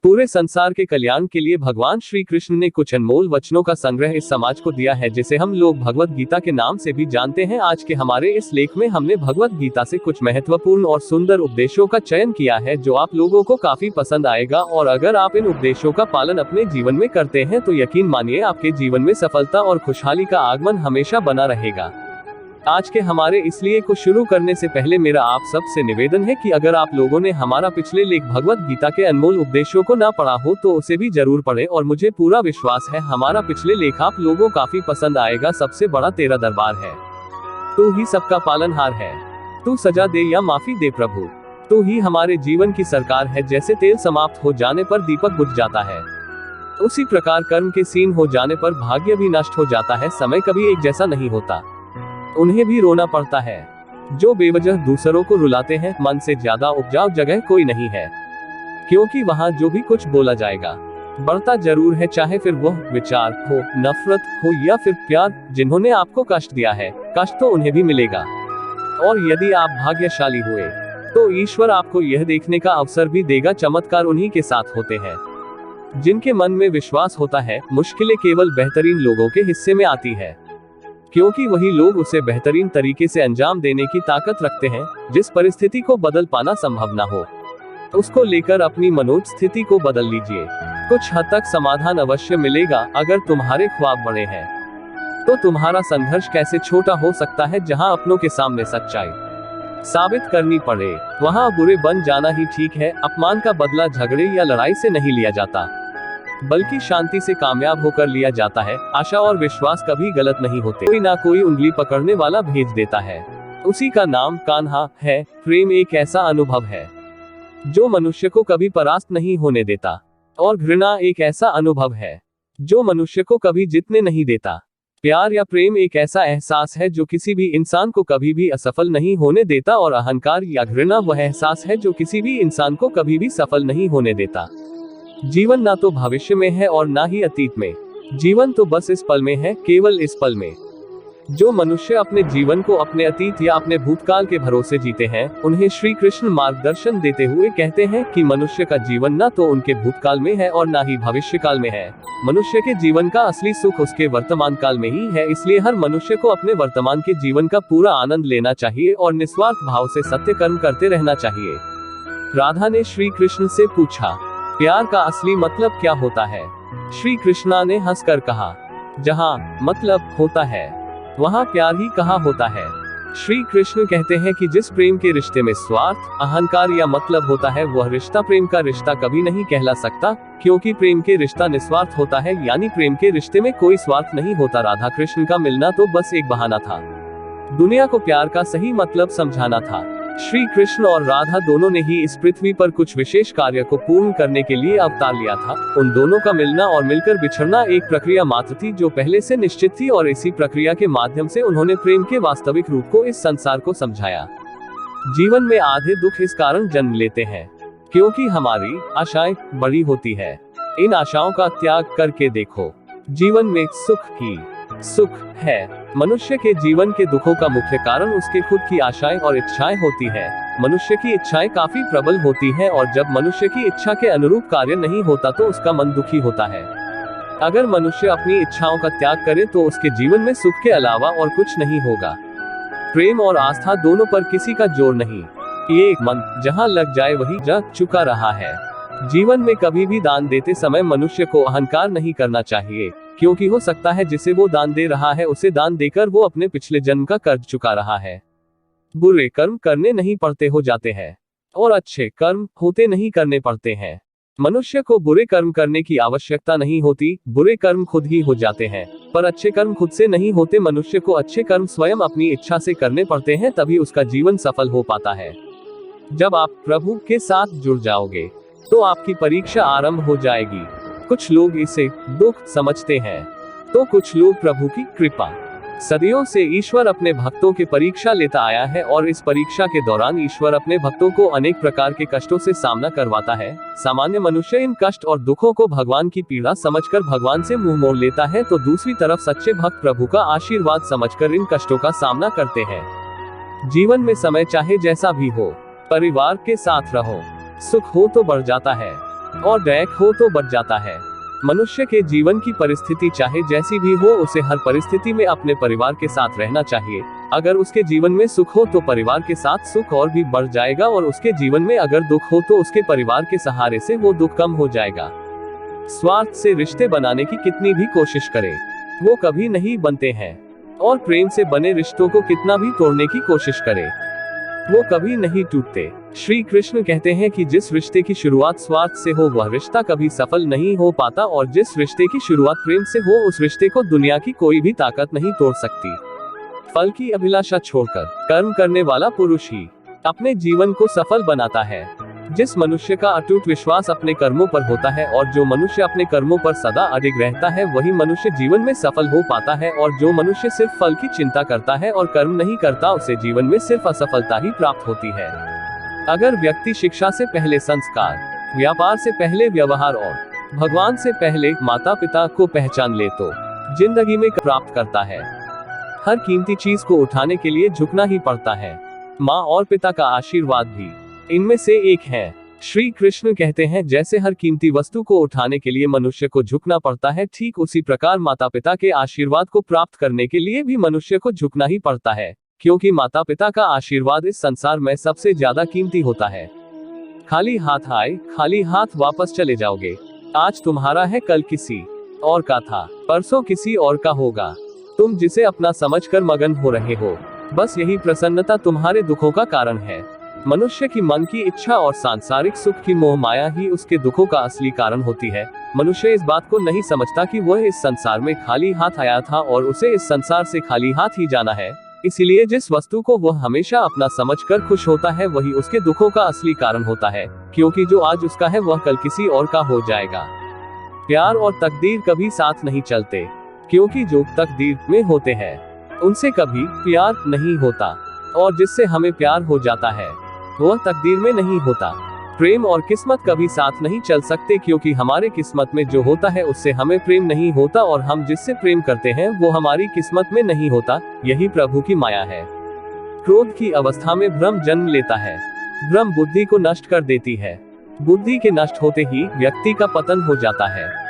पूरे संसार के कल्याण के लिए भगवान श्री कृष्ण ने कुछ अनमोल वचनों का संग्रह इस समाज को दिया है, जिसे हम लोग भगवत गीता के नाम से भी जानते हैं। आज के हमारे इस लेख में हमने भगवत गीता से कुछ महत्वपूर्ण और सुंदर उपदेशों का चयन किया है, जो आप लोगों को काफी पसंद आएगा। और अगर आप इन उपदेशों का पालन अपने जीवन में करते हैं तो यकीन मानिए आपके जीवन में सफलता और खुशहाली का आगमन हमेशा बना रहेगा। आज के हमारे इसलिए को शुरू करने से पहले मेरा आप सब से निवेदन है कि अगर आप लोगों ने हमारा पिछले लेख भगवत गीता के अनमोल उपदेशों को ना पढ़ा हो तो उसे भी जरूर पढ़ें, और मुझे पूरा विश्वास है हमारा पिछले लेख आप लोगों काफी पसंद आएगा। सबसे बड़ा तेरा दरबार है, तू ही सबका पालनहार है, तू सजा दे या माफी दे प्रभु, तू ही हमारे जीवन की सरकार है। जैसे तेल समाप्त हो जाने पर दीपक बुझ जाता है, उसी प्रकार कर्म के सीन हो जाने पर भाग्य भी नष्ट हो जाता है। समय कभी एक जैसा नहीं होता, उन्हें भी रोना पड़ता है। जो बेवजह दूसरों को रुलाते हैं, मन से ज्यादा उपजाऊ जगह कोई नहीं है, क्योंकि वहाँ जो भी कुछ बोला जाएगा बढ़ता जरूर है, चाहे फिर वह विचार हो, नफरत हो या फिर प्यार। जिन्होंने आपको कष्ट दिया है, कष्ट तो उन्हें भी मिलेगा। और यदि आप भाग्यशाली हुए तो ईश्वर आपको यह देखने का अवसर भी देगा। चमत्कार उन्हीं के साथ होते हैं जिनके मन में विश्वास होता है। मुश्किलें केवल बेहतरीन लोगों के हिस्से में आती है, क्योंकि वही लोग उसे बेहतरीन तरीके से अंजाम देने की ताकत रखते हैं। जिस परिस्थिति को बदल पाना संभव ना हो, उसको लेकर अपनी मनोज स्थिति को बदल लीजिए। कुछ हद तक समाधान अवश्य मिलेगा। अगर तुम्हारे ख्वाब बड़े हैं तो तुम्हारा संघर्ष कैसे छोटा हो सकता है। जहां अपनों के सामने सच्चाई साबित करनी पड़े, वहां बुरे बन जाना ही ठीक है। अपमान का बदला झगड़े या लड़ाई से नहीं लिया जाता, बल्कि शांति से कामयाब होकर लिया जाता है। आशा और विश्वास कभी गलत नहीं होते। कोई ना कोई उंगली पकड़ने वाला भेज देता है, उसी का नाम कान्हा है। प्रेम एक ऐसा अनुभव है जो मनुष्य को कभी परास्त नहीं होने देता, और घृणा एक ऐसा अनुभव है जो मनुष्य को कभी जीतने नहीं देता। प्यार या प्रेम एक ऐसा एहसास है जो किसी भी इंसान को कभी भी असफल नहीं होने देता, और अहंकार या घृणा वह एहसास है जो किसी भी इंसान को कभी भी सफल नहीं होने देता। जीवन ना तो भविष्य में है और ना ही अतीत में, जीवन तो बस इस पल में है, केवल इस पल में। जो मनुष्य अपने जीवन को अपने अतीत या अपने भूतकाल के भरोसे जीते हैं, उन्हें श्री कृष्ण मार्गदर्शन देते हुए कहते हैं कि मनुष्य का जीवन ना तो उनके भूतकाल में है और ना ही भविष्य काल में है। मनुष्य के जीवन का असली सुख उसके वर्तमान काल में ही है। इसलिए हर मनुष्य को अपने वर्तमान के जीवन का पूरा आनंद लेना चाहिए और निस्वार्थ भाव से सत्य कर्म करते रहना चाहिए। राधा ने श्री कृष्ण से पूछा, प्यार का असली मतलब क्या होता है? श्री कृष्णा ने हंसकर कहा, जहाँ मतलब होता है वहाँ प्यार ही कहाँ होता है। श्री कृष्ण कहते हैं कि जिस प्रेम के रिश्ते में स्वार्थ, अहंकार या मतलब होता है, वह रिश्ता प्रेम का रिश्ता कभी नहीं कहला सकता, क्योंकि प्रेम के रिश्ता निस्वार्थ होता है, यानी प्रेम के रिश्ते में कोई स्वार्थ नहीं होता। राधा कृष्ण का मिलना तो बस एक बहाना था, दुनिया को प्यार का सही मतलब समझाना था। श्री कृष्ण और राधा दोनों ने ही इस पृथ्वी पर कुछ विशेष कार्य को पूर्ण करने के लिए अवतार लिया था। उन दोनों का मिलना और मिलकर बिछड़ना एक प्रक्रिया मात्र थी जो पहले से निश्चित थी, और इसी प्रक्रिया के माध्यम से उन्होंने प्रेम के वास्तविक रूप को इस संसार को समझाया। जीवन में आधे दुख इस कारण जन्म लेते हैं क्योंकि हमारी आशाएं बड़ी होती है। इन आशाओं का त्याग करके देखो, जीवन में सुख ही सुख है। मनुष्य के जीवन के दुखों का मुख्य कारण उसके खुद की आशाएं और इच्छाएं होती है। मनुष्य की इच्छाएं काफी प्रबल होती हैं, और जब मनुष्य की इच्छा के अनुरूप कार्य नहीं होता तो उसका मन दुखी होता है। अगर मनुष्य अपनी इच्छाओं का त्याग करे तो उसके जीवन में सुख के अलावा और कुछ नहीं होगा। प्रेम और आस्था दोनों पर किसी का जोर नहीं, ये एक मन जहां लग जाए वही रह चुका रहा है। जीवन में कभी भी दान देते समय मनुष्य को अहंकार नहीं करना चाहिए, क्योंकि हो सकता है जिसे वो दान दे रहा है उसे दान देकर वो अपने पिछले जन्म का कर्ज चुका रहा है। बुरे कर्म करने नहीं पड़ते हो जाते हैं, और अच्छे कर्म होते नहीं करने पड़ते हैं। मनुष्य को बुरे कर्म करने की आवश्यकता नहीं होती, बुरे कर्म खुद ही हो जाते हैं। पर अच्छे कर्म खुद से नहीं होते, मनुष्य को अच्छे कर्म स्वयं अपनी इच्छा से करने पड़ते हैं, तभी उसका जीवन सफल हो पाता है। जब आप प्रभु के साथ जुड़ जाओगे तो आपकी परीक्षा आरंभ हो जाएगी। कुछ लोग इसे दुख समझते हैं तो कुछ लोग प्रभु की कृपा। सदियों से ईश्वर अपने भक्तों की परीक्षा लेता आया है, और इस परीक्षा के दौरान ईश्वर अपने भक्तों को अनेक प्रकार के कष्टों से सामना करवाता है। सामान्य मनुष्य इन कष्ट और दुखों को भगवान की पीड़ा समझकर भगवान से मुंह मोड़ लेता है, तो दूसरी तरफ सच्चे भक्त प्रभु का आशीर्वाद समझकर इन कष्टों का सामना करते हैं। जीवन में समय चाहे जैसा भी हो, परिवार के साथ रहो, सुख हो तो बढ़ जाता है, और दैक हो तो बढ़ जाता है। मनुष्य के जीवन की परिस्थिति चाहे जैसी भी हो, उसे हर परिस्थिति में अपने परिवार के साथ रहना चाहिए। अगर उसके जीवन में सुख हो तो परिवार के साथ सुख और भी बढ़ जाएगा, और उसके जीवन में अगर दुख हो तो उसके परिवार के सहारे से वो दुख कम हो जाएगा। स्वार्थ से रिश्ते बनाने की कितनी भी कोशिश करे, वो कभी नहीं बनते हैं, और प्रेम से बने रिश्तों को कितना भी तोड़ने की कोशिश करे, वो कभी नहीं टूटते। श्री कृष्ण कहते हैं कि जिस रिश्ते की शुरुआत स्वार्थ से हो वह रिश्ता कभी सफल नहीं हो पाता, और जिस रिश्ते की शुरुआत प्रेम से हो उस रिश्ते को दुनिया की कोई भी ताकत नहीं तोड़ सकती। फल की अभिलाषा छोड़कर कर्म करने वाला पुरुष ही अपने जीवन को सफल बनाता है। जिस मनुष्य का अटूट विश्वास अपने कर्मों पर होता है और जो मनुष्य अपने कर्मों पर सदा अडिग रहता है, वही मनुष्य जीवन में सफल हो पाता है। और जो मनुष्य सिर्फ फल की चिंता करता है और कर्म नहीं करता, उसे जीवन में सिर्फ असफलता ही प्राप्त होती है। अगर व्यक्ति शिक्षा से पहले संस्कार, व्यापार से पहले व्यवहार और भगवान से पहले माता पिता को पहचान ले तो जिंदगी में प्राप्त करता है। हर कीमती चीज को उठाने के लिए झुकना ही पड़ता है, माँ और पिता का आशीर्वाद भी इनमें से एक है। श्री कृष्ण कहते हैं, जैसे हर कीमती वस्तु को उठाने के लिए मनुष्य को झुकना पड़ता है, ठीक उसी प्रकार माता पिता के आशीर्वाद को प्राप्त करने के लिए भी मनुष्य को झुकना ही पड़ता है, क्योंकि माता पिता का आशीर्वाद इस संसार में सबसे ज्यादा कीमती होता है। खाली हाथ आए, खाली हाथ वापस चले जाओगे। आज तुम्हारा है, कल किसी और का था, परसों किसी और का होगा। तुम जिसे अपना समझकर मगन हो रहे हो, बस यही प्रसन्नता तुम्हारे दुखों का कारण है। मनुष्य की मन की इच्छा और सांसारिक सुख की मोह माया ही उसके दुखों का असली कारण होती है। मनुष्य इस बात को नहीं समझता कि वह इस संसार में खाली हाथ आया था और उसे इस संसार से खाली हाथ ही जाना है। इसीलिए जिस वस्तु को वह हमेशा अपना समझकर खुश होता है, वही उसके दुखों का असली कारण होता है, क्योंकि जो आज उसका है वह कल किसी और का हो जाएगा। प्यार और तकदीर कभी साथ नहीं चलते, क्योंकि जो तकदीर में होते हैं उनसे कभी प्यार नहीं होता, और जिससे हमें प्यार हो जाता है वह तकदीर में नहीं होता। प्रेम और किस्मत कभी साथ नहीं चल सकते, क्योंकि हमारे किस्मत में जो होता है उससे हमें प्रेम नहीं होता, और हम जिससे प्रेम करते हैं वो हमारी किस्मत में नहीं होता। यही प्रभु की माया है। क्रोध की अवस्था में भ्रम जन्म लेता है। भ्रम बुद्धि को नष्ट कर देती है। बुद्धि के नष्ट होते ही व्यक्ति का पतन हो जाता है।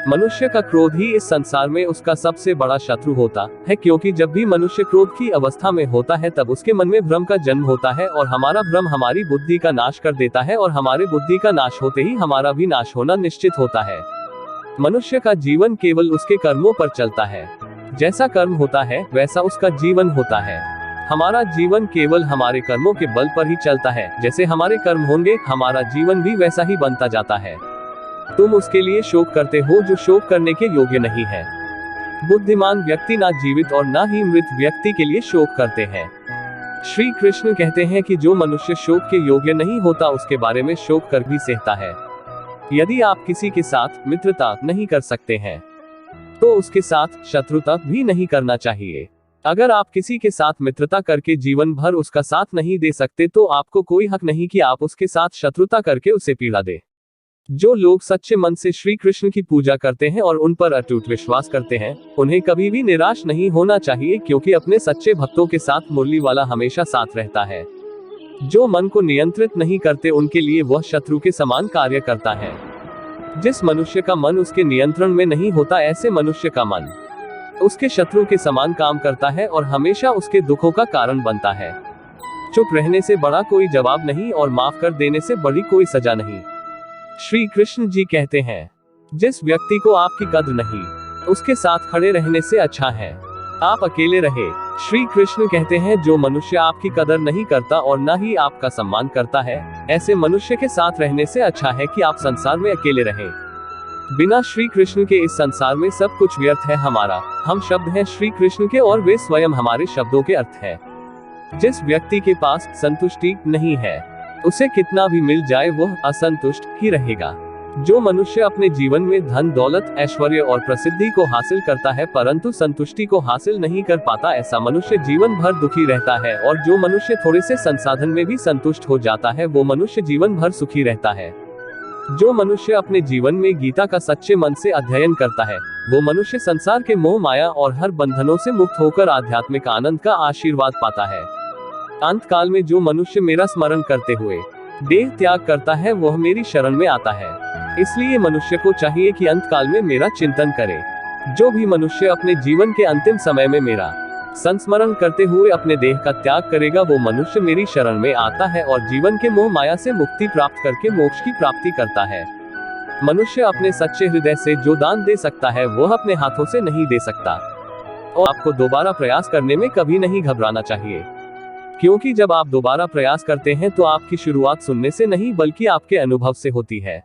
मनुष्य का क्रोध ही इस संसार में उसका सबसे बड़ा शत्रु होता है, क्योंकि जब भी मनुष्य क्रोध की अवस्था में होता है तब उसके मन में भ्रम का जन्म होता है, और हमारा भ्रम हमारी बुद्धि का नाश कर देता है, और हमारे बुद्धि का नाश होते ही हमारा भी नाश होना निश्चित होता है। मनुष्य का जीवन केवल उसके कर्मों पर चलता है। जैसा कर्म होता है वैसा उसका जीवन होता है। हमारा जीवन केवल हमारे कर्मों के बल पर ही चलता है। जैसे हमारे कर्म होंगे हमारा जीवन भी वैसा ही बनता जाता है। तुम उसके लिए शोक करते हो जो शोक करने के योग्य नहीं है। बुद्धिमान व्यक्ति ना जीवित और ना ही मृत व्यक्ति के लिए शोक करते हैं। श्री कृष्ण कहते हैं कि जो मनुष्य शोक के योग्य नहीं होता उसके बारे में शोक कर भी सहता है। यदि आप किसी के साथ मित्रता नहीं कर सकते हैं तो उसके साथ शत्रुता भी नहीं करना चाहिए। अगर आप किसी के साथ मित्रता करके जीवन भर उसका साथ नहीं दे सकते तो आपको कोई हक नहीं कि आप उसके साथ शत्रुता करके उसे पीड़ा दे। जो लोग सच्चे मन से श्री कृष्ण की पूजा करते हैं और उन पर अटूट विश्वास करते हैं, उन्हें कभी भी निराश नहीं होना चाहिए, क्योंकि अपने सच्चे भक्तों के साथ मुरली वाला हमेशा साथ रहता है। जो मन को नियंत्रित नहीं करते उनके लिए वह शत्रु के समान कार्य करता है। जिस मनुष्य का मन उसके नियंत्रण में नहीं होता, ऐसे मनुष्य का मन उसके शत्रु के समान काम करता है और हमेशा उसके दुखों का कारण बनता है। चुप रहने से बड़ा कोई जवाब नहीं और माफ कर देने से बड़ी कोई सजा नहीं। श्री कृष्ण जी कहते हैं, जिस व्यक्ति को आपकी कद्र नहीं, उसके साथ खड़े रहने से अच्छा है आप अकेले रहे। श्री कृष्ण कहते हैं, जो मनुष्य आपकी कदर नहीं करता और न ही आपका सम्मान करता है, ऐसे मनुष्य के साथ रहने से अच्छा है कि आप संसार में अकेले रहें। बिना श्री कृष्ण के इस संसार में सब कुछ व्यर्थ है। हमारा हम शब्द हैं श्री कृष्ण के और वे स्वयं हमारे शब्दों के अर्थ है। जिस व्यक्ति के पास संतुष्टि नहीं है, उसे कितना भी मिल जाए वह असंतुष्ट ही रहेगा। जो मनुष्य अपने जीवन में धन दौलत ऐश्वर्य और प्रसिद्धि को हासिल करता है परंतु संतुष्टि को हासिल नहीं कर पाता, ऐसा मनुष्य जीवन भर दुखी रहता है। और जो मनुष्य थोड़े से संसाधन में भी संतुष्ट हो जाता है वो मनुष्य जीवन भर सुखी रहता है। जो मनुष्य अपने जीवन में गीता का सच्चे मन से अध्ययन करता है वो मनुष्य संसार के मोह माया और हर बंधनों से मुक्त होकर आध्यात्मिक आनंद का आशीर्वाद पाता है। अंत काल में जो मनुष्य मेरा स्मरण करते हुए देह त्याग करता है वह मेरी शरण में आता है। इसलिए मनुष्य को चाहिए कि अंतकाल में मेरा चिंतन करे। जो भी मनुष्य अपने जीवन के अंतिम समय में मेरा संस्मरण करते हुए अपने देह का त्याग करेगा, वो मनुष्य मेरी शरण में आता है और जीवन के मोह माया से मुक्ति प्राप्त करके मोक्ष की प्राप्ति करता है। मनुष्य अपने सच्चे हृदय से जो दान दे सकता है वह अपने हाथों से नहीं दे सकता। और आपको दोबारा प्रयास करने में कभी नहीं घबराना चाहिए, क्योंकि जब आप दोबारा प्रयास करते हैं तो आपकी शुरुआत सुनने से नहीं बल्कि आपके अनुभव से होती है।